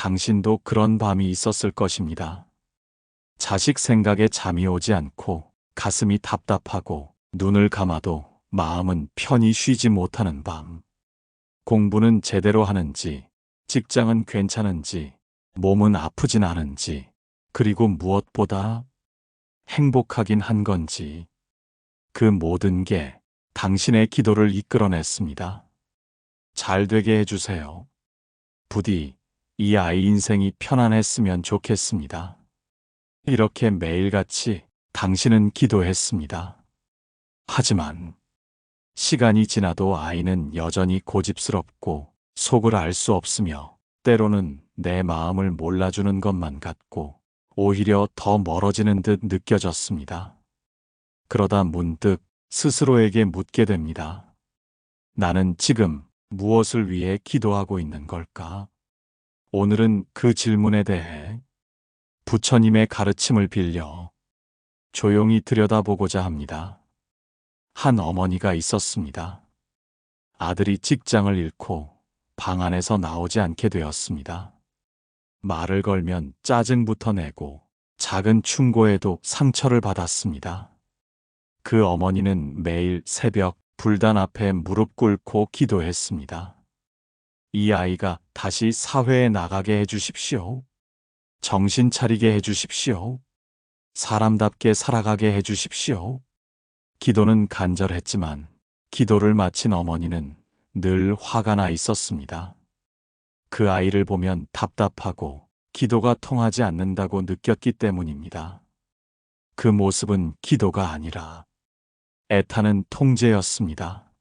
당신도 그런 밤이 있었을 것입니다. 자식 생각에 잠이 오지 않고 가슴이 답답하고 눈을 감아도 마음은 편히 쉬지 못하는 밤. 공부는 제대로 하는지, 직장은 괜찮은지, 몸은 아프진 않은지, 그리고 무엇보다 행복하긴 한 건지, 그 모든 게 당신의 기도를 이끌어냈습니다. 잘 되게 해주세요. 부디 이 아이 인생이 편안했으면 좋겠습니다. 이렇게 매일같이 당신은 기도했습니다. 하지만 시간이 지나도 아이는 여전히 고집스럽고 속을 알 수 없으며 때로는 내 마음을 몰라주는 것만 같고 오히려 더 멀어지는 듯 느껴졌습니다. 그러다 문득 스스로에게 묻게 됩니다. 나는 지금 무엇을 위해 기도하고 있는 걸까? 오늘은 그 질문에 대해 부처님의 가르침을 빌려 조용히 들여다보고자 합니다. 한 어머니가 있었습니다. 아들이 직장을 잃고 방 안에서 나오지 않게 되었습니다. 말을 걸면 짜증부터 내고 작은 충고에도 상처를 받았습니다. 그 어머니는 매일 새벽 불단 앞에 무릎 꿇고 기도했습니다. 이 아이가 다시 사회에 나가게 해주십시오. 정신 차리게 해주십시오. 사람답게 살아가게 해주십시오. 기도는 간절했지만 기도를 마친 어머니는 늘 화가 나 있었습니다. 그 아이를 보면 답답하고 기도가 통하지 않는다고 느꼈기 때문입니다. 그 모습은 기도가 아니라 애타는 통제였습니다.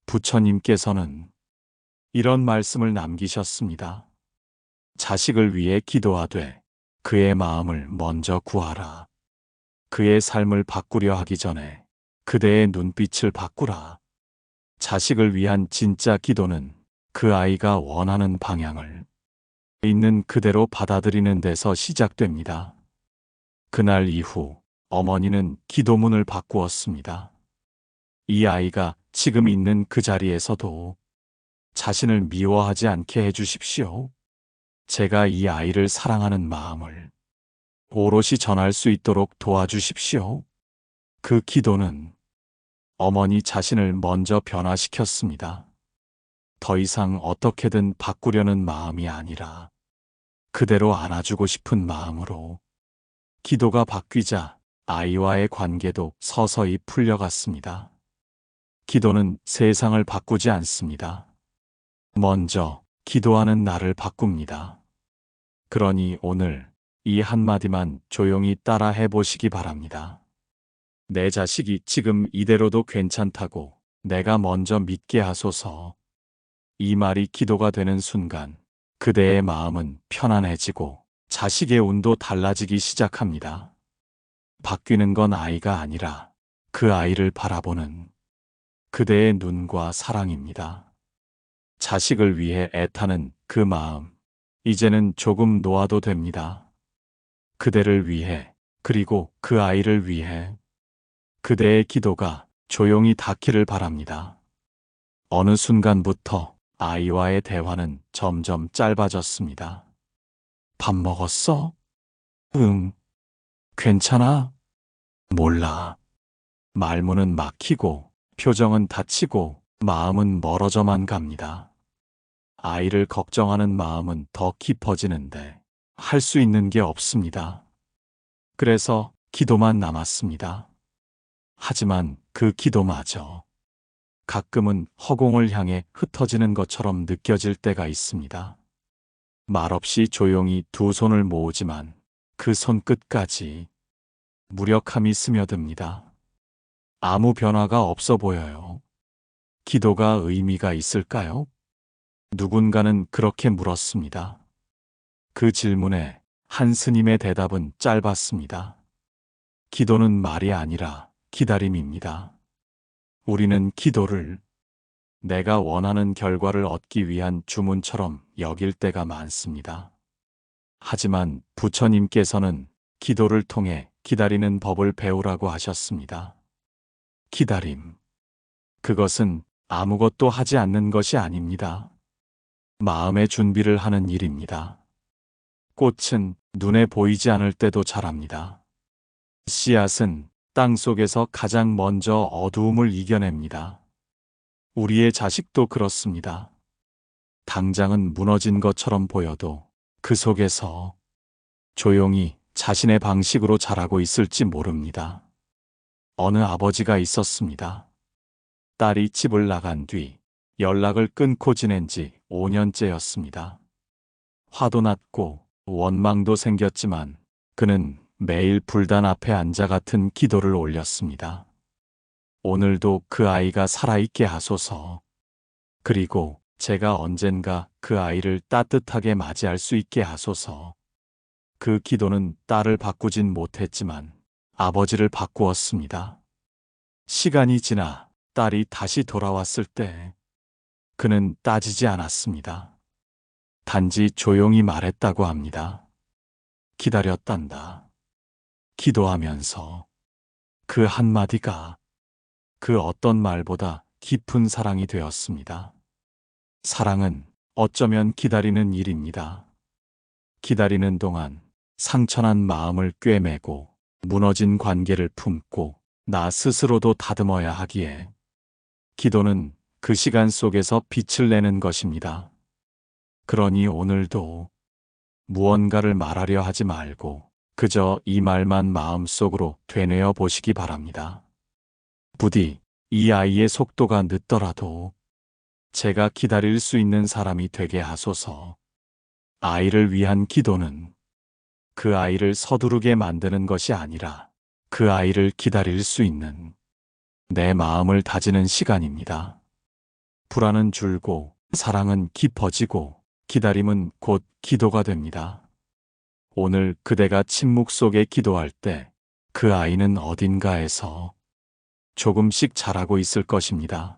부처님께서는 이런 말씀을 남기셨습니다. 자식을 위해 기도하되 그의 마음을 먼저 구하라. 그의 삶을 바꾸려 하기 전에 그대의 눈빛을 바꾸라. 자식을 위한 진짜 기도는 그 아이가 원하는 방향을 있는 그대로 받아들이는 데서 시작됩니다. 그날 이후 어머니는 기도문을 바꾸었습니다. 이 아이가 지금 있는 그 자리에서도 자신을 미워하지 않게 해주십시오. 제가 이 아이를 사랑하는 마음을 오롯이 전할 수 있도록 도와주십시오. 그 기도는 어머니 자신을 먼저 변화시켰습니다. 더 이상 어떻게든 바꾸려는 마음이 아니라 그대로 안아주고 싶은 마음으로 기도가 바뀌자 아이와의 관계도 서서히 풀려갔습니다. 기도는 세상을 바꾸지 않습니다. 먼저 기도하는 나를 바꿉니다. 그러니 오늘 이 한마디만 조용히 따라 해보시기 바랍니다. 내 자식이 지금 이대로도 괜찮다고 내가 먼저 믿게 하소서. 이 말이 기도가 되는 순간 그대의 마음은 편안해지고 자식의 운도 달라지기 시작합니다. 바뀌는 건 아이가 아니라 그 아이를 바라보는 그대의 눈과 사랑입니다. 자식을 위해 애타는 그 마음, 이제는 조금 놓아도 됩니다. 그대를 위해, 그리고 그 아이를 위해 그대의 기도가 조용히 닿기를 바랍니다. 어느 순간부터 아이와의 대화는 점점 짧아졌습니다. 밥 먹었어? 응. 괜찮아? 몰라. 말문은 막히고 표정은 다치고 마음은 멀어져만 갑니다. 아이를 걱정하는 마음은 더 깊어지는데 할 수 있는 게 없습니다. 그래서 기도만 남았습니다. 하지만 그 기도마저 가끔은 허공을 향해 흩어지는 것처럼 느껴질 때가 있습니다. 말없이 조용히 두 손을 모으지만 그 손끝까지 무력함이 스며듭니다. 아무 변화가 없어 보여요. 기도가 의미가 있을까요? 누군가는 그렇게 물었습니다. 그 질문에 한 스님의 대답은 짧았습니다. 기도는 말이 아니라 기다림입니다. 우리는 기도를 내가 원하는 결과를 얻기 위한 주문처럼 여길 때가 많습니다. 하지만 부처님께서는 기도를 통해 기다리는 법을 배우라고 하셨습니다. 기다림. 그것은 아무것도 하지 않는 것이 아닙니다. 마음의 준비를 하는 일입니다. 꽃은 눈에 보이지 않을 때도 자랍니다. 씨앗은 땅 속에서 가장 먼저 어두움을 이겨냅니다. 우리의 자식도 그렇습니다. 당장은 무너진 것처럼 보여도 그 속에서 조용히 자신의 방식으로 자라고 있을지 모릅니다. 어느 아버지가 있었습니다. 딸이 집을 나간 뒤 연락을 끊고 지낸 지 5년째였습니다. 화도 났고 원망도 생겼지만 그는 매일 불단 앞에 앉아 같은 기도를 올렸습니다. 오늘도 그 아이가 살아있게 하소서. 그리고 제가 언젠가 그 아이를 따뜻하게 맞이할 수 있게 하소서. 그 기도는 딸을 바꾸진 못했지만 아버지를 바꾸었습니다. 시간이 지나 딸이 다시 돌아왔을 때 그는 따지지 않았습니다. 단지 조용히 말했다고 합니다. 기다렸단다. 기도하면서 그 한마디가 그 어떤 말보다 깊은 사랑이 되었습니다. 사랑은 어쩌면 기다리는 일입니다. 기다리는 동안 상처난 마음을 꿰매고 무너진 관계를 품고 나 스스로도 다듬어야 하기에 기도는 그 시간 속에서 빛을 내는 것입니다. 그러니 오늘도 무언가를 말하려 하지 말고 그저 이 말만 마음속으로 되뇌어 보시기 바랍니다. 부디 이 아이의 속도가 늦더라도 제가 기다릴 수 있는 사람이 되게 하소서. 아이를 위한 기도는 그 아이를 서두르게 만드는 것이 아니라 그 아이를 기다릴 수 있는 내 마음을 다지는 시간입니다. 불안은 줄고 사랑은 깊어지고 기다림은 곧 기도가 됩니다. 오늘 그대가 침묵 속에 기도할 때 그 아이는 어딘가에서 조금씩 자라고 있을 것입니다.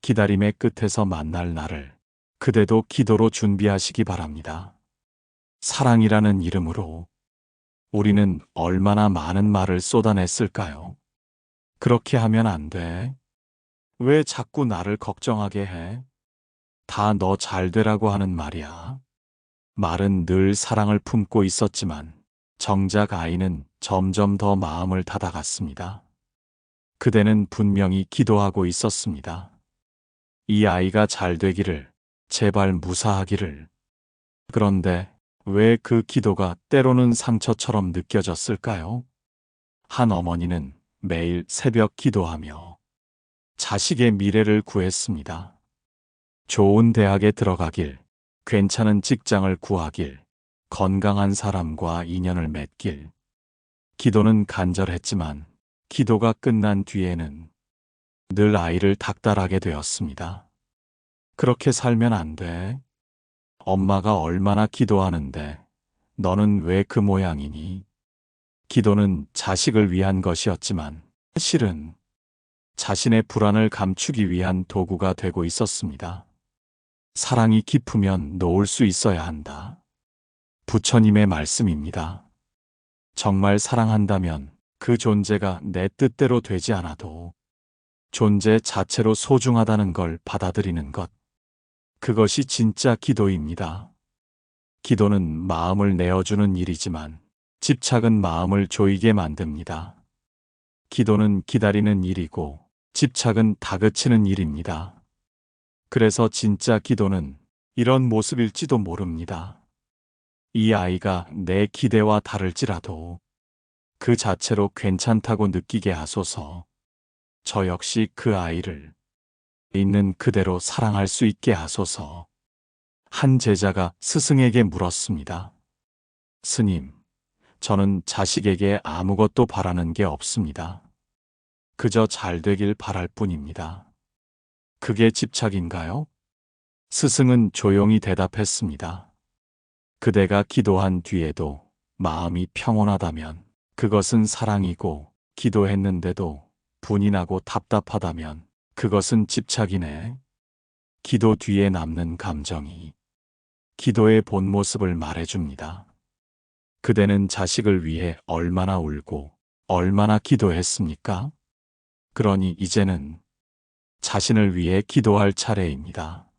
기다림의 끝에서 만날 날을 그대도 기도로 준비하시기 바랍니다. 사랑이라는 이름으로 우리는 얼마나 많은 말을 쏟아냈을까요? 그렇게 하면 안 돼. 왜 자꾸 나를 걱정하게 해? 다 너 잘 되라고 하는 말이야. 말은 늘 사랑을 품고 있었지만 정작 아이는 점점 더 마음을 닫아갔습니다. 그대는 분명히 기도하고 있었습니다. 이 아이가 잘 되기를, 제발 무사하기를. 그런데 왜 그 기도가 때로는 상처처럼 느껴졌을까요? 한 어머니는 매일 새벽 기도하며 자식의 미래를 구했습니다. 좋은 대학에 들어가길, 괜찮은 직장을 구하길, 건강한 사람과 인연을 맺길. 기도는 간절했지만 기도가 끝난 뒤에는 늘 아이를 닥달하게 되었습니다. 그렇게 살면 안 돼. 엄마가 얼마나 기도하는데 너는 왜 그 모양이니? 기도는 자식을 위한 것이었지만 실은 자신의 불안을 감추기 위한 도구가 되고 있었습니다. 사랑이 깊으면 놓을 수 있어야 한다. 부처님의 말씀입니다. 정말 사랑한다면 그 존재가 내 뜻대로 되지 않아도 존재 자체로 소중하다는 걸 받아들이는 것. 그것이 진짜 기도입니다. 기도는 마음을 내어주는 일이지만 집착은 마음을 조이게 만듭니다. 기도는 기다리는 일이고 집착은 다그치는 일입니다. 그래서 진짜 기도는 이런 모습일지도 모릅니다. 이 아이가 내 기대와 다를지라도 그 자체로 괜찮다고 느끼게 하소서. 저 역시 그 아이를 있는 그대로 사랑할 수 있게 하소서. 한 제자가 스승에게 물었습니다. 스님, 저는 자식에게 아무것도 바라는 게 없습니다. 그저 잘 되길 바랄 뿐입니다. 그게 집착인가요? 스승은 조용히 대답했습니다. 그대가 기도한 뒤에도 마음이 평온하다면 그것은 사랑이고, 기도했는데도 분이 나고 답답하다면 그것은 집착이네. 기도 뒤에 남는 감정이 기도의 본 모습을 말해줍니다. 그대는 자식을 위해 얼마나 울고 얼마나 기도했습니까? 그러니 이제는 자신을 위해 기도할 차례입니다.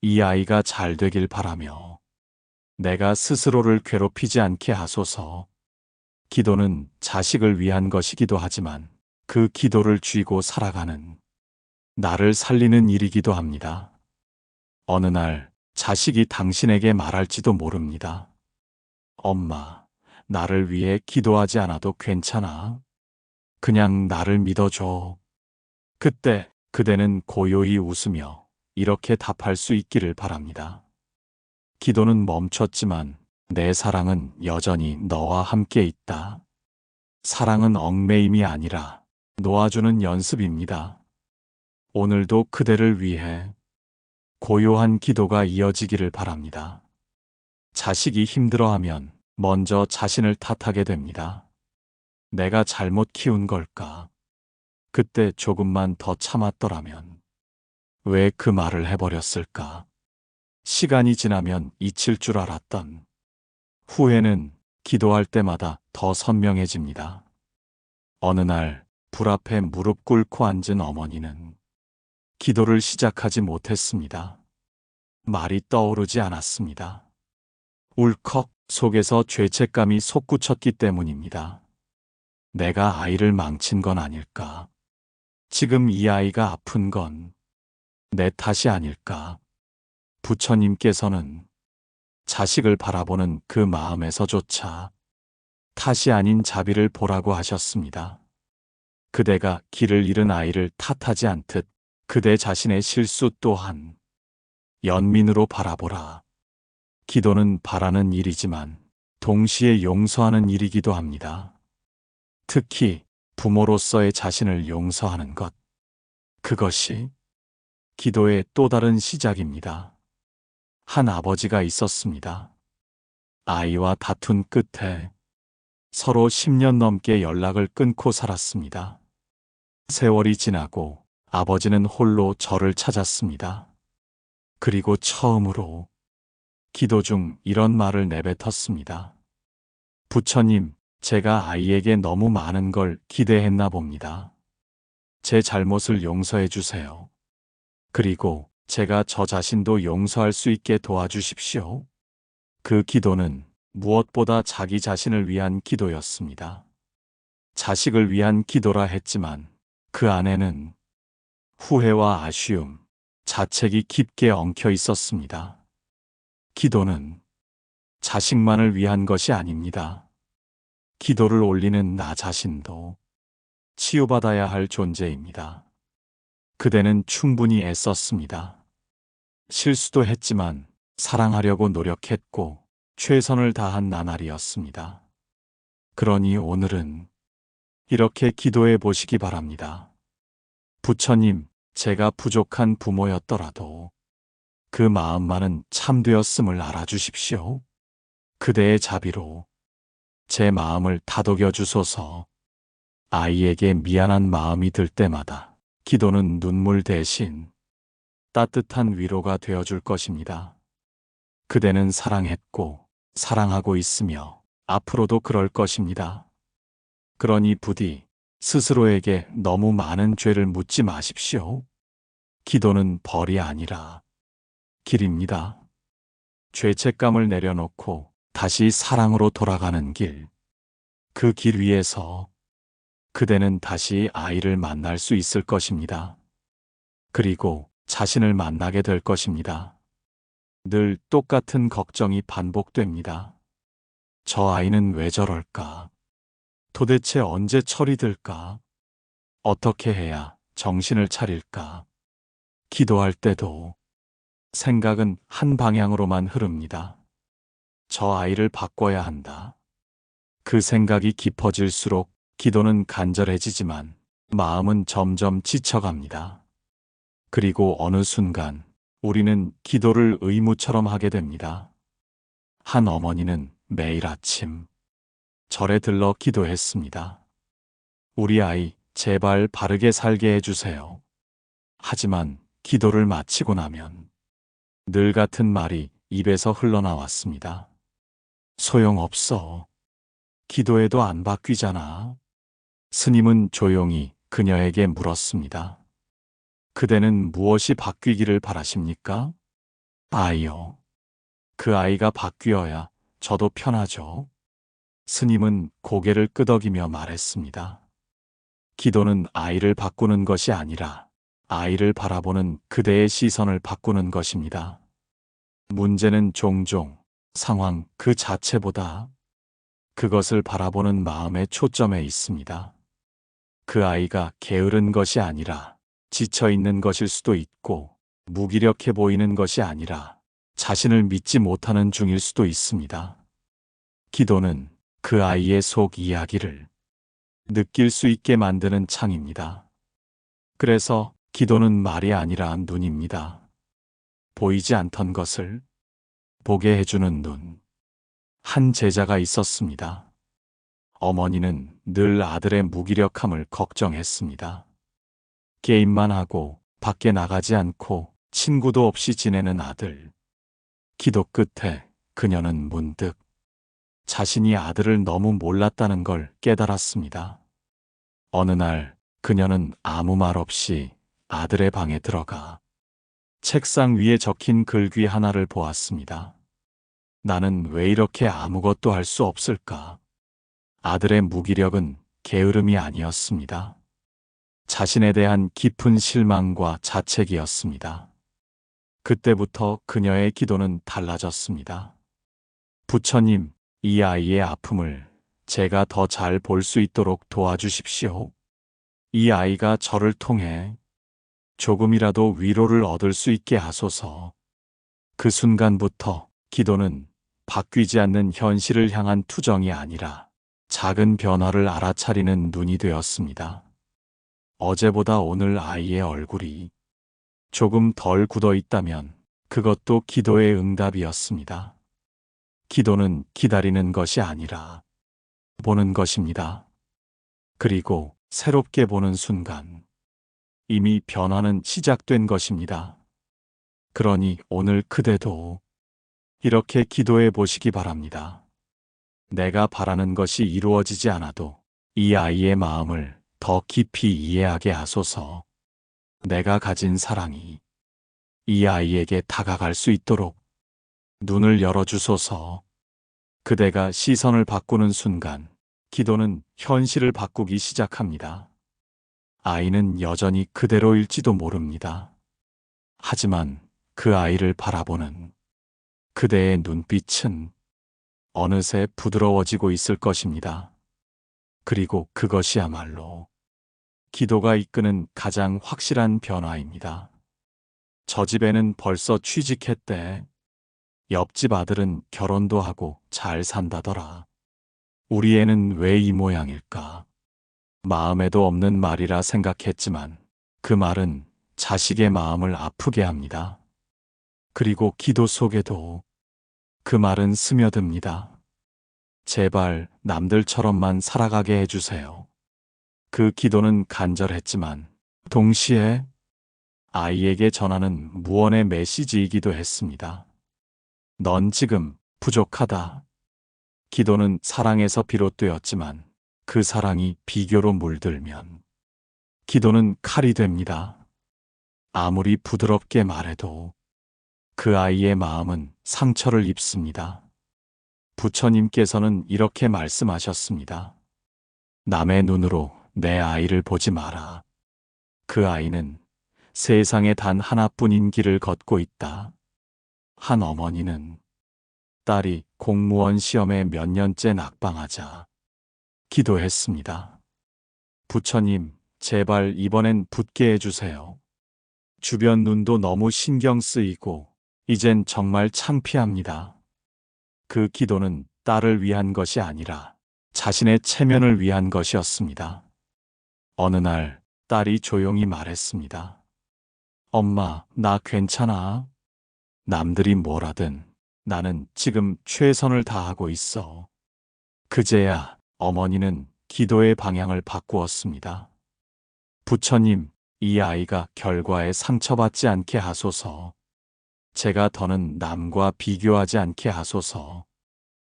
이 아이가 잘 되길 바라며 내가 스스로를 괴롭히지 않게 하소서. 기도는 자식을 위한 것이기도 하지만 그 기도를 쥐고 살아가는 나를 살리는 일이기도 합니다. 어느 날 자식이 당신에게 말할지도 모릅니다. 엄마, 나를 위해 기도하지 않아도 괜찮아. 그냥 나를 믿어줘. 그때 그대는 고요히 웃으며 이렇게 답할 수 있기를 바랍니다. 기도는 멈췄지만 내 사랑은 여전히 너와 함께 있다. 사랑은 얽매임이 아니라 놓아주는 연습입니다. 오늘도 그대를 위해 고요한 기도가 이어지기를 바랍니다. 자식이 힘들어하면 먼저 자신을 탓하게 됩니다. 내가 잘못 키운 걸까? 그때 조금만 더 참았더라면 왜 그 말을 해버렸을까? 시간이 지나면 잊힐 줄 알았던 후회는 기도할 때마다 더 선명해집니다. 어느 날 불 앞에 무릎 꿇고 앉은 어머니는 기도를 시작하지 못했습니다. 말이 떠오르지 않았습니다. 울컥 속에서 죄책감이 솟구쳤기 때문입니다. 내가 아이를 망친 건 아닐까? 지금 이 아이가 아픈 건 내 탓이 아닐까? 부처님께서는 자식을 바라보는 그 마음에서조차 탓이 아닌 자비를 보라고 하셨습니다. 그대가 길을 잃은 아이를 탓하지 않듯 그대 자신의 실수 또한 연민으로 바라보라. 기도는 바라는 일이지만 동시에 용서하는 일이기도 합니다. 특히 부모로서의 자신을 용서하는 것. 그것이 기도의 또 다른 시작입니다. 한 아버지가 있었습니다. 아이와 다툰 끝에 서로 10년 넘게 연락을 끊고 살았습니다. 세월이 지나고 아버지는 홀로 저를 찾았습니다. 그리고 처음으로 기도 중 이런 말을 내뱉었습니다. 부처님, 제가 아이에게 너무 많은 걸 기대했나 봅니다. 제 잘못을 용서해 주세요. 그리고 제가 저 자신도 용서할 수 있게 도와주십시오. 그 기도는 무엇보다 자기 자신을 위한 기도였습니다. 자식을 위한 기도라 했지만 그 안에는 후회와 아쉬움, 자책이 깊게 엉켜 있었습니다. 기도는 자식만을 위한 것이 아닙니다. 기도를 올리는 나 자신도 치유받아야 할 존재입니다. 그대는 충분히 애썼습니다. 실수도 했지만 사랑하려고 노력했고 최선을 다한 나날이었습니다. 그러니 오늘은 이렇게 기도해 보시기 바랍니다. 부처님, 제가 부족한 부모였더라도 그 마음만은 참되었음을 알아주십시오. 그대의 자비로 제 마음을 다독여 주소서. 아이에게 미안한 마음이 들 때마다 기도는 눈물 대신 따뜻한 위로가 되어줄 것입니다. 그대는 사랑했고 사랑하고 있으며 앞으로도 그럴 것입니다. 그러니 부디 스스로에게 너무 많은 죄를 묻지 마십시오. 기도는 벌이 아니라 길입니다. 죄책감을 내려놓고 다시 사랑으로 돌아가는 길. 그 길 위에서 그대는 다시 아이를 만날 수 있을 것입니다. 그리고 자신을 만나게 될 것입니다. 늘 똑같은 걱정이 반복됩니다. 저 아이는 왜 저럴까? 도대체 언제 철이 들까? 어떻게 해야 정신을 차릴까? 기도할 때도 생각은 한 방향으로만 흐릅니다. 저 아이를 바꿔야 한다. 그 생각이 깊어질수록 기도는 간절해지지만 마음은 점점 지쳐갑니다. 그리고 어느 순간 우리는 기도를 의무처럼 하게 됩니다. 한 어머니는 매일 아침 절에 들러 기도했습니다. 우리 아이 제발 바르게 살게 해주세요. 하지만 기도를 마치고 나면 늘 같은 말이 입에서 흘러나왔습니다. 소용없어. 기도해도 안 바뀌잖아. 스님은 조용히 그녀에게 물었습니다. 그대는 무엇이 바뀌기를 바라십니까? 아이요. 그 아이가 바뀌어야 저도 편하죠. 스님은 고개를 끄덕이며 말했습니다. 기도는 아이를 바꾸는 것이 아니라 아이를 바라보는 그대의 시선을 바꾸는 것입니다. 문제는 종종 상황 그 자체보다 그것을 바라보는 마음의 초점에 있습니다. 그 아이가 게으른 것이 아니라 지쳐 있는 것일 수도 있고, 무기력해 보이는 것이 아니라 자신을 믿지 못하는 중일 수도 있습니다. 기도는 그 아이의 속 이야기를 느낄 수 있게 만드는 창입니다. 그래서 기도는 말이 아니라 눈입니다. 보이지 않던 것을 보게 해주는 눈. 한 제자가 있었습니다. 어머니는 늘 아들의 무기력함을 걱정했습니다. 게임만 하고 밖에 나가지 않고 친구도 없이 지내는 아들. 기도 끝에 그녀는 문득 자신이 아들을 너무 몰랐다는 걸 깨달았습니다. 어느 날 그녀는 아무 말 없이 아들의 방에 들어가 책상 위에 적힌 글귀 하나를 보았습니다. 나는 왜 이렇게 아무것도 할 수 없을까? 아들의 무기력은 게으름이 아니었습니다. 자신에 대한 깊은 실망과 자책이었습니다. 그때부터 그녀의 기도는 달라졌습니다. 부처님, 이 아이의 아픔을 제가 더 잘 볼 수 있도록 도와주십시오. 이 아이가 저를 통해 조금이라도 위로를 얻을 수 있게 하소서. 그 순간부터 기도는 바뀌지 않는 현실을 향한 투정이 아니라 작은 변화를 알아차리는 눈이 되었습니다. 어제보다 오늘 아이의 얼굴이 조금 덜 굳어 있다면 그것도 기도의 응답이었습니다. 기도는 기다리는 것이 아니라 보는 것입니다. 그리고 새롭게 보는 순간 이미 변화는 시작된 것입니다. 그러니 오늘 그대도 이렇게 기도해 보시기 바랍니다. 내가 바라는 것이 이루어지지 않아도 이 아이의 마음을 더 깊이 이해하게 하소서. 내가 가진 사랑이 이 아이에게 다가갈 수 있도록 눈을 열어주소서. 그대가 시선을 바꾸는 순간 기도는 현실을 바꾸기 시작합니다. 아이는 여전히 그대로일지도 모릅니다. 하지만 그 아이를 바라보는 그대의 눈빛은 어느새 부드러워지고 있을 것입니다. 그리고 그것이야말로 기도가 이끄는 가장 확실한 변화입니다. 저 집에는 벌써 취직했대. 옆집 아들은 결혼도 하고 잘 산다더라. 우리 애는 왜 이 모양일까? 마음에도 없는 말이라 생각했지만 그 말은 자식의 마음을 아프게 합니다. 그리고 기도 속에도 그 말은 스며듭니다. 제발 남들처럼만 살아가게 해주세요. 그 기도는 간절했지만 동시에 아이에게 전하는 무언의 메시지이기도 했습니다. 넌 지금 부족하다. 기도는 사랑에서 비롯되었지만 그 사랑이 비교로 물들면 기도는 칼이 됩니다. 아무리 부드럽게 말해도 그 아이의 마음은 상처를 입습니다. 부처님께서는 이렇게 말씀하셨습니다. 남의 눈으로 내 아이를 보지 마라. 그 아이는 세상에 단 하나뿐인 길을 걷고 있다. 한 어머니는 딸이 공무원 시험에 몇 년째 낙방하자 기도했습니다. 부처님, 제발 이번엔 붙게 해주세요. 주변 눈도 너무 신경 쓰이고 이젠 정말 창피합니다. 그 기도는 딸을 위한 것이 아니라 자신의 체면을 위한 것이었습니다. 어느 날 딸이 조용히 말했습니다. 엄마, 나 괜찮아. 남들이 뭐라든 나는 지금 최선을 다하고 있어. 그제야 어머니는 기도의 방향을 바꾸었습니다. 부처님, 이 아이가 결과에 상처받지 않게 하소서. 제가 더는 남과 비교하지 않게 하소서.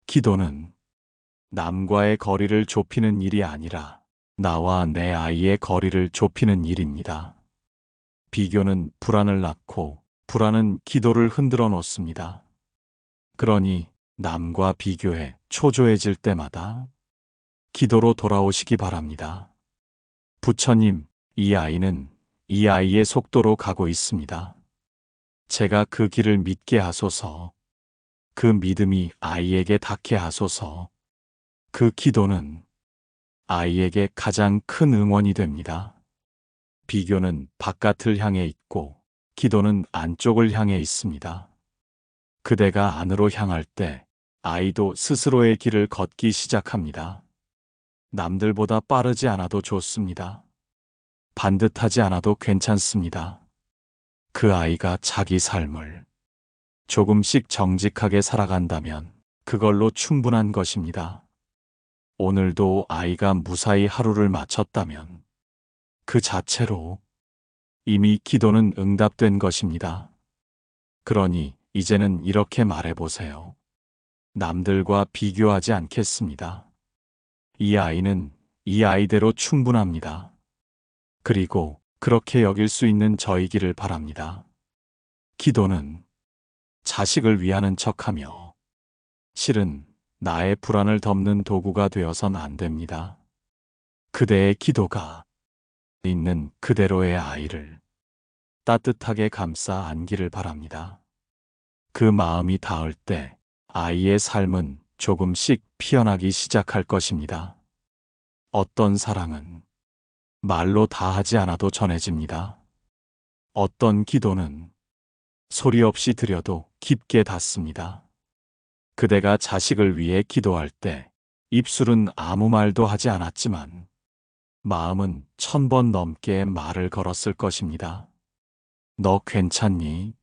기도는 남과의 거리를 좁히는 일이 아니라 나와 내 아이의 거리를 좁히는 일입니다. 비교는 불안을 낳고 불안은 기도를 흔들어 놓습니다. 그러니 남과 비교해 초조해질 때마다 기도로 돌아오시기 바랍니다. 부처님, 이 아이는 이 아이의 속도로 가고 있습니다. 제가 그 길을 믿게 하소서. 그 믿음이 아이에게 닿게 하소서. 그 기도는 아이에게 가장 큰 응원이 됩니다. 비교는 바깥을 향해 있고 기도는 안쪽을 향해 있습니다. 그대가 안으로 향할 때 아이도 스스로의 길을 걷기 시작합니다. 남들보다 빠르지 않아도 좋습니다. 반듯하지 않아도 괜찮습니다. 그 아이가 자기 삶을 조금씩 정직하게 살아간다면 그걸로 충분한 것입니다. 오늘도 아이가 무사히 하루를 마쳤다면 그 자체로 이미 기도는 응답된 것입니다. 그러니 이제는 이렇게 말해보세요. 남들과 비교하지 않겠습니다. 이 아이는 이 아이대로 충분합니다. 그리고 그렇게 여길 수 있는 저이기를 바랍니다. 기도는 자식을 위하는 척하며 실은 나의 불안을 덮는 도구가 되어선 안 됩니다. 그대의 기도가 있는 그대로의 아이를 따뜻하게 감싸 안기를 바랍니다. 그 마음이 닿을 때 아이의 삶은 조금씩 피어나기 시작할 것입니다. 어떤 사랑은 말로 다 하지 않아도 전해집니다. 어떤 기도는 소리 없이 드려도 깊게 닿습니다. 그대가 자식을 위해 기도할 때 입술은 아무 말도 하지 않았지만 마음은 1000번 넘게 말을 걸었을 것입니다. 너 괜찮니?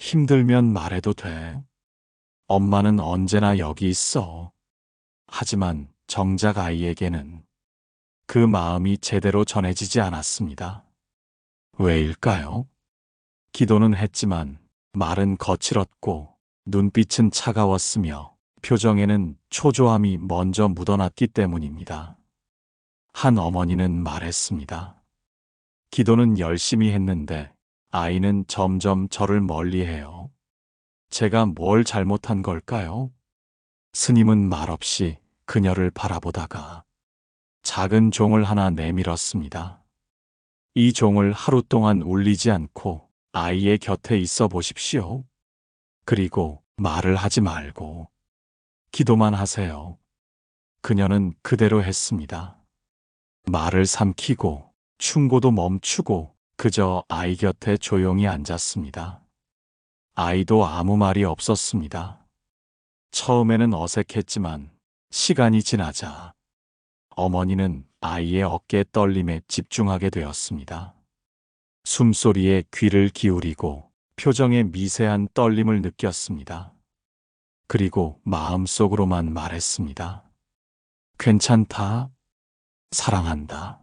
힘들면 말해도 돼. 엄마는 언제나 여기 있어. 하지만 정작 아이에게는 그 마음이 제대로 전해지지 않았습니다. 왜일까요? 기도는 했지만 말은 거칠었고 눈빛은 차가웠으며 표정에는 초조함이 먼저 묻어났기 때문입니다. 한 어머니는 말했습니다. 기도는 열심히 했는데 아이는 점점 저를 멀리해요. 제가 뭘 잘못한 걸까요? 스님은 말없이 그녀를 바라보다가 작은 종을 하나 내밀었습니다. 이 종을 하루 동안 울리지 않고 아이의 곁에 있어 보십시오. 그리고 말을 하지 말고 기도만 하세요. 그녀는 그대로 했습니다. 말을 삼키고 충고도 멈추고 그저 아이 곁에 조용히 앉았습니다. 아이도 아무 말이 없었습니다. 처음에는 어색했지만 시간이 지나자 어머니는 아이의 어깨 떨림에 집중하게 되었습니다. 숨소리에 귀를 기울이고 표정의 미세한 떨림을 느꼈습니다. 그리고 마음속으로만 말했습니다. 괜찮다. 사랑한다.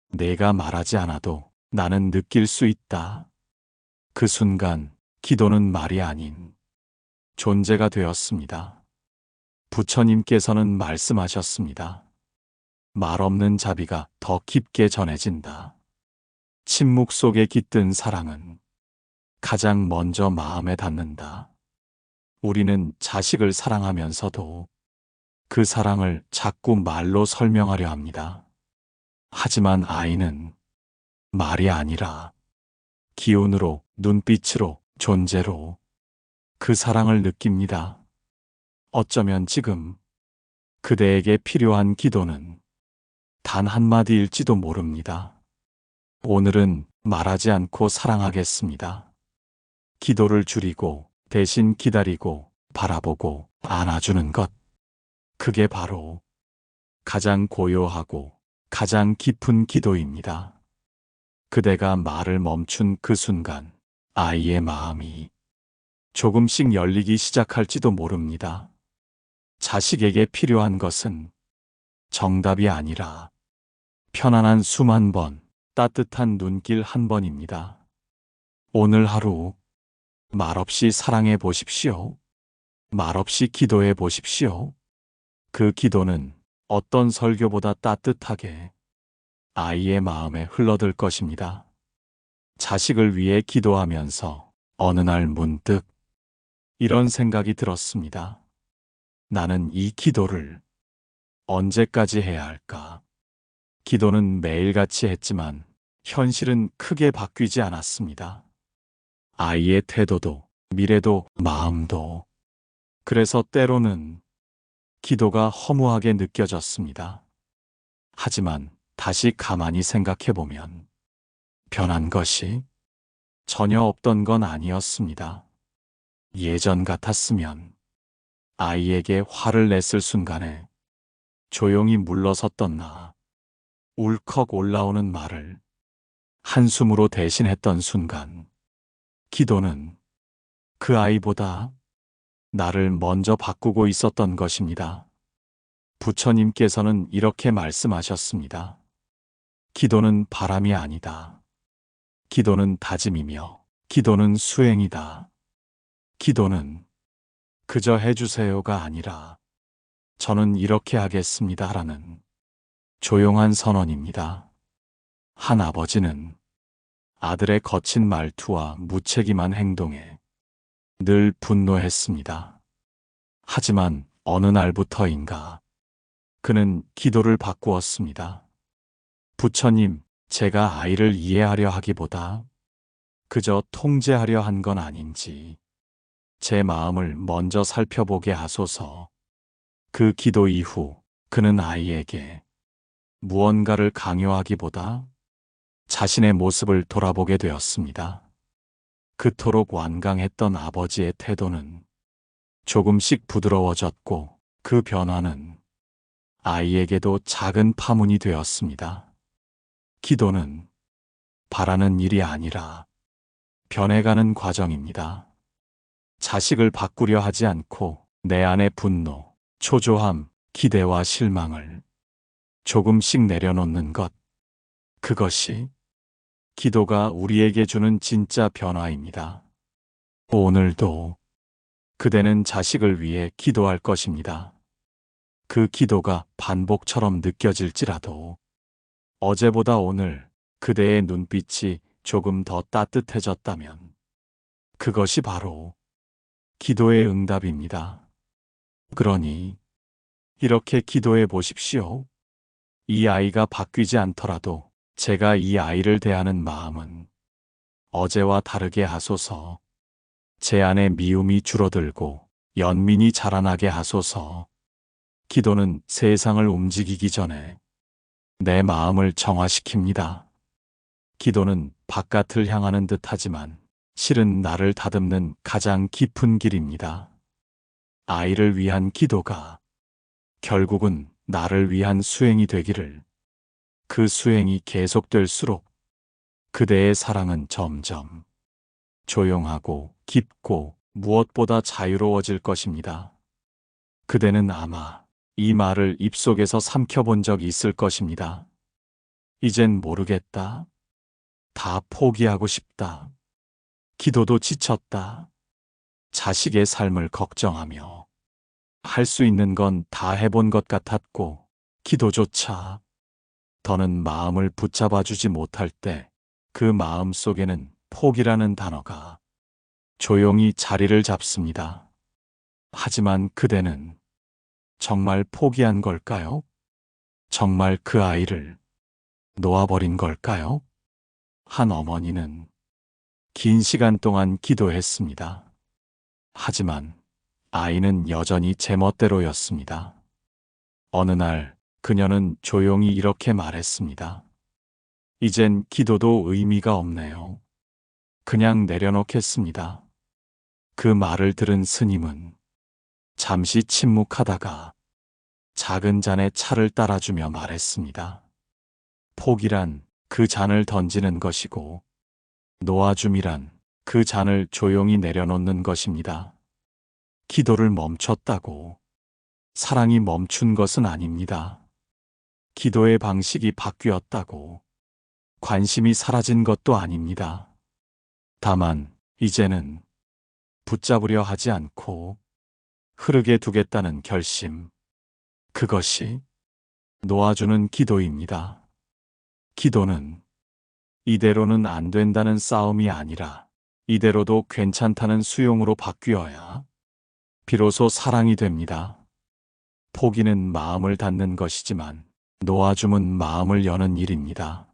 내가 말하지 않아도 나는 느낄 수 있다. 그 순간 기도는 말이 아닌 존재가 되었습니다. 부처님께서는 말씀하셨습니다. 말 없는 자비가 더 깊게 전해진다. 침묵 속에 깃든 사랑은 가장 먼저 마음에 닿는다. 우리는 자식을 사랑하면서도 그 사랑을 자꾸 말로 설명하려 합니다. 하지만 아이는 말이 아니라 기운으로, 눈빛으로, 존재로 그 사랑을 느낍니다. 어쩌면 지금 그대에게 필요한 기도는 단 한마디일지도 모릅니다. 오늘은 말하지 않고 사랑하겠습니다. 기도를 줄이고 대신 기다리고 바라보고 안아주는 것. 그게 바로 가장 고요하고 가장 깊은 기도입니다. 그대가 말을 멈춘 그 순간 아이의 마음이 조금씩 열리기 시작할지도 모릅니다. 자식에게 필요한 것은 정답이 아니라 편안한 숨 한 번, 따뜻한 눈길 한 번입니다. 오늘 하루 말없이 사랑해 보십시오. 말없이 기도해 보십시오. 그 기도는 어떤 설교보다 따뜻하게 아이의 마음에 흘러들 것입니다. 자식을 위해 기도하면서 어느 날 문득 이런 생각이 들었습니다. 나는 이 기도를 언제까지 해야 할까? 기도는 매일같이 했지만 현실은 크게 바뀌지 않았습니다. 아이의 태도도, 미래도, 마음도. 그래서 때로는 기도가 허무하게 느껴졌습니다. 하지만 다시 가만히 생각해보면 변한 것이 전혀 없던 건 아니었습니다. 예전 같았으면 아이에게 화를 냈을 순간에 조용히 물러섰던 나, 울컥 올라오는 말을 한숨으로 대신했던 순간, 기도는 그 아이보다 나를 먼저 바꾸고 있었던 것입니다. 부처님께서는 이렇게 말씀하셨습니다. 기도는 바람이 아니다. 기도는 다짐이며, 기도는 수행이다. 기도는 그저 해주세요가 아니라 저는 이렇게 하겠습니다 라는 조용한 선언입니다. 한 아버지는 아들의 거친 말투와 무책임한 행동에 늘 분노했습니다. 하지만 어느 날부터인가 그는 기도를 바꾸었습니다. 부처님, 제가 아이를 이해하려 하기보다 그저 통제하려 한 건 아닌지 제 마음을 먼저 살펴보게 하소서. 그 기도 이후 그는 아이에게 무언가를 강요하기보다 자신의 모습을 돌아보게 되었습니다. 그토록 완강했던 아버지의 태도는 조금씩 부드러워졌고 그 변화는 아이에게도 작은 파문이 되었습니다. 기도는 바라는 일이 아니라 변해가는 과정입니다. 자식을 바꾸려 하지 않고 내 안의 분노, 초조함, 기대와 실망을 조금씩 내려놓는 것, 그것이 기도가 우리에게 주는 진짜 변화입니다. 오늘도 그대는 자식을 위해 기도할 것입니다. 그 기도가 반복처럼 느껴질지라도 어제보다 오늘 그대의 눈빛이 조금 더 따뜻해졌다면 그것이 바로 기도의 응답입니다. 그러니 이렇게 기도해 보십시오. 이 아이가 바뀌지 않더라도 제가 이 아이를 대하는 마음은 어제와 다르게 하소서. 제 안에 미움이 줄어들고 연민이 자라나게 하소서. 기도는 세상을 움직이기 전에 내 마음을 정화시킵니다. 기도는 바깥을 향하는 듯하지만 실은 나를 다듬는 가장 깊은 길입니다. 아이를 위한 기도가 결국은 나를 위한 수행이 되기를. 그 수행이 계속될수록 그대의 사랑은 점점 조용하고 깊고 무엇보다 자유로워질 것입니다. 그대는 아마 이 말을 입속에서 삼켜본 적이 있을 것입니다. 이젠 모르겠다. 다 포기하고 싶다. 기도도 지쳤다. 자식의 삶을 걱정하며 할 수 있는 건 다 해본 것 같았고 기도조차 더는 마음을 붙잡아 주지 못할 때 그 마음 속에는 포기라는 단어가 조용히 자리를 잡습니다. 하지만 그대는 정말 포기한 걸까요? 정말 그 아이를 놓아버린 걸까요? 한 어머니는 긴 시간 동안 기도했습니다. 하지만 아이는 여전히 제멋대로였습니다. 어느 날 그녀는 조용히 이렇게 말했습니다. 이젠 기도도 의미가 없네요. 그냥 내려놓겠습니다. 그 말을 들은 스님은 잠시 침묵하다가 작은 잔에 차를 따라주며 말했습니다. 포기란 그 잔을 던지는 것이고 놓아줌이란 그 잔을 조용히 내려놓는 것입니다. 기도를 멈췄다고 사랑이 멈춘 것은 아닙니다. 기도의 방식이 바뀌었다고 관심이 사라진 것도 아닙니다. 다만 이제는 붙잡으려 하지 않고 흐르게 두겠다는 결심, 그것이 놓아주는 기도입니다. 기도는 이대로는 안 된다는 싸움이 아니라 이대로도 괜찮다는 수용으로 바뀌어야 비로소 사랑이 됩니다. 포기는 마음을 닫는 것이지만 놓아줌은 마음을 여는 일입니다.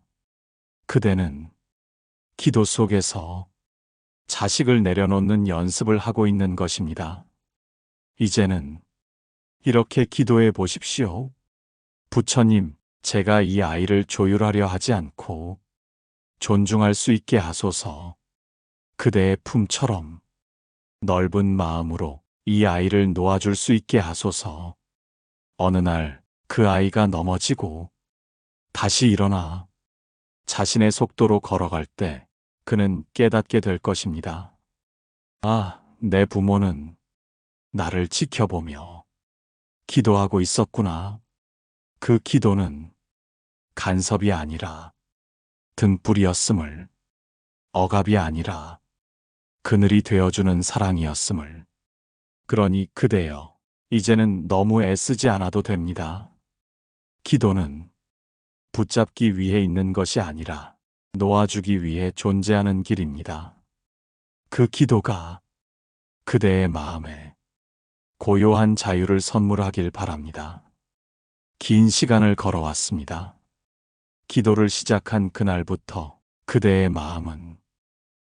그대는 기도 속에서 자식을 내려놓는 연습을 하고 있는 것입니다. 이제는 이렇게 기도해 보십시오. 부처님, 제가 이 아이를 조율하려 하지 않고 존중할 수 있게 하소서. 그대의 품처럼 넓은 마음으로 이 아이를 놓아줄 수 있게 하소서. 어느 날 그 아이가 넘어지고 다시 일어나 자신의 속도로 걸어갈 때 그는 깨닫게 될 것입니다. 아, 내 부모는 나를 지켜보며 기도하고 있었구나. 그 기도는 간섭이 아니라 등불이었음을, 억압이 아니라 그늘이 되어주는 사랑이었음을. 그러니 그대여, 이제는 너무 애쓰지 않아도 됩니다. 기도는 붙잡기 위해 있는 것이 아니라 놓아주기 위해 존재하는 길입니다. 그 기도가 그대의 마음에 고요한 자유를 선물하길 바랍니다. 긴 시간을 걸어왔습니다. 기도를 시작한 그날부터 그대의 마음은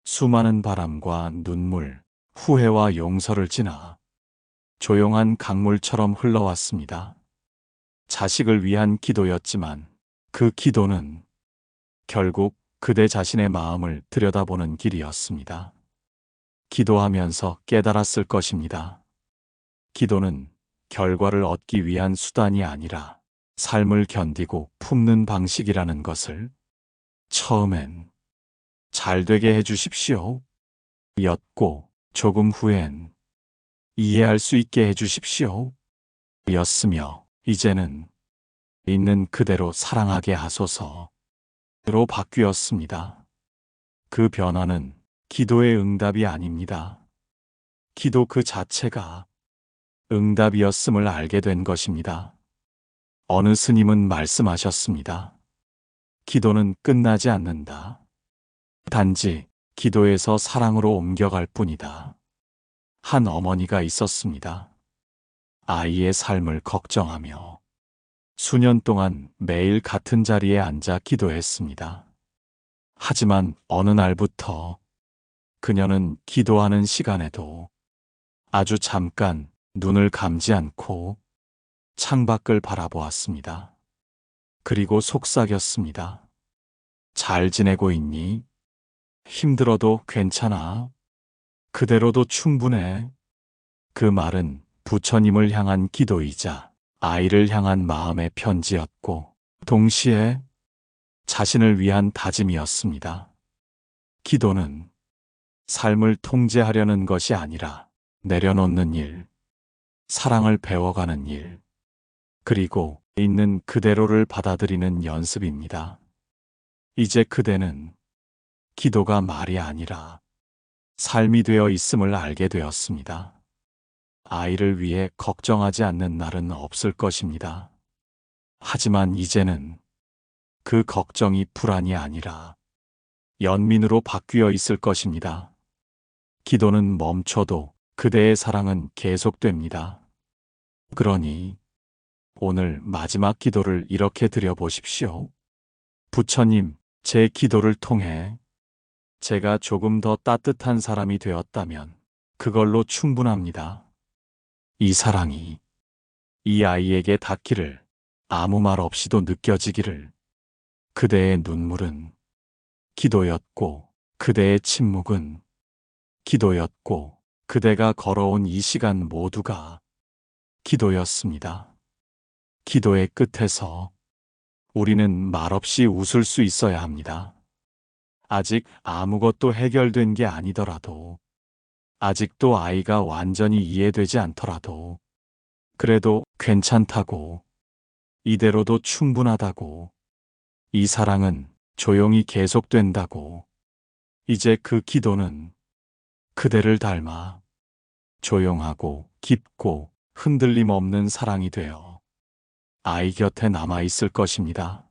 수많은 바람과 눈물, 후회와 용서를 지나 조용한 강물처럼 흘러왔습니다. 자식을 위한 기도였지만 그 기도는 결국 그대 자신의 마음을 들여다보는 길이었습니다. 기도하면서 깨달았을 것입니다. 기도는 결과를 얻기 위한 수단이 아니라 삶을 견디고 품는 방식이라는 것을 처음엔 잘 되게 해주십시오. 였고 조금 후엔 이해할 수 있게 해주십시오. 였으며 이제는 있는 그대로 사랑하게 하소서로 바뀌었습니다. 그 변화는 기도의 응답이 아닙니다. 기도 그 자체가 응답이었음을 알게 된 것입니다. 어느 스님은 말씀하셨습니다. 기도는 끝나지 않는다. 단지 기도에서 사랑으로 옮겨갈 뿐이다. 한 어머니가 있었습니다. 아이의 삶을 걱정하며 수년 동안 매일 같은 자리에 앉아 기도했습니다. 하지만 어느 날부터 그녀는 기도하는 시간에도 아주 잠깐 눈을 감지 않고 창밖을 바라보았습니다. 그리고 속삭였습니다. 잘 지내고 있니? 힘들어도 괜찮아. 그대로도 충분해. 그 말은 부처님을 향한 기도이자 아이를 향한 마음의 편지였고 동시에 자신을 위한 다짐이었습니다. 기도는 삶을 통제하려는 것이 아니라 내려놓는 일, 사랑을 배워가는 일, 그리고 있는 그대로를 받아들이는 연습입니다. 이제 그대는 기도가 말이 아니라 삶이 되어 있음을 알게 되었습니다. 아이를 위해 걱정하지 않는 날은 없을 것입니다. 하지만 이제는 그 걱정이 불안이 아니라 연민으로 바뀌어 있을 것입니다. 기도는 멈춰도 그대의 사랑은 계속됩니다. 그러니 오늘 마지막 기도를 이렇게 드려보십시오. 부처님, 제 기도를 통해 제가 조금 더 따뜻한 사람이 되었다면 그걸로 충분합니다. 이 사랑이 이 아이에게 닿기를, 아무 말 없이도 느껴지기를. 그대의 눈물은 기도였고 그대의 침묵은 기도였고 그대가 걸어온 이 시간 모두가 기도였습니다. 기도의 끝에서 우리는 말없이 웃을 수 있어야 합니다. 아직 아무것도 해결된 게 아니더라도, 아직도 아이가 완전히 이해되지 않더라도, 그래도 괜찮다고, 이대로도 충분하다고, 이 사랑은 조용히 계속된다고, 이제 그 기도는 그대를 닮아 조용하고 깊고 흔들림 없는 사랑이 되어 아이 곁에 남아 있을 것입니다.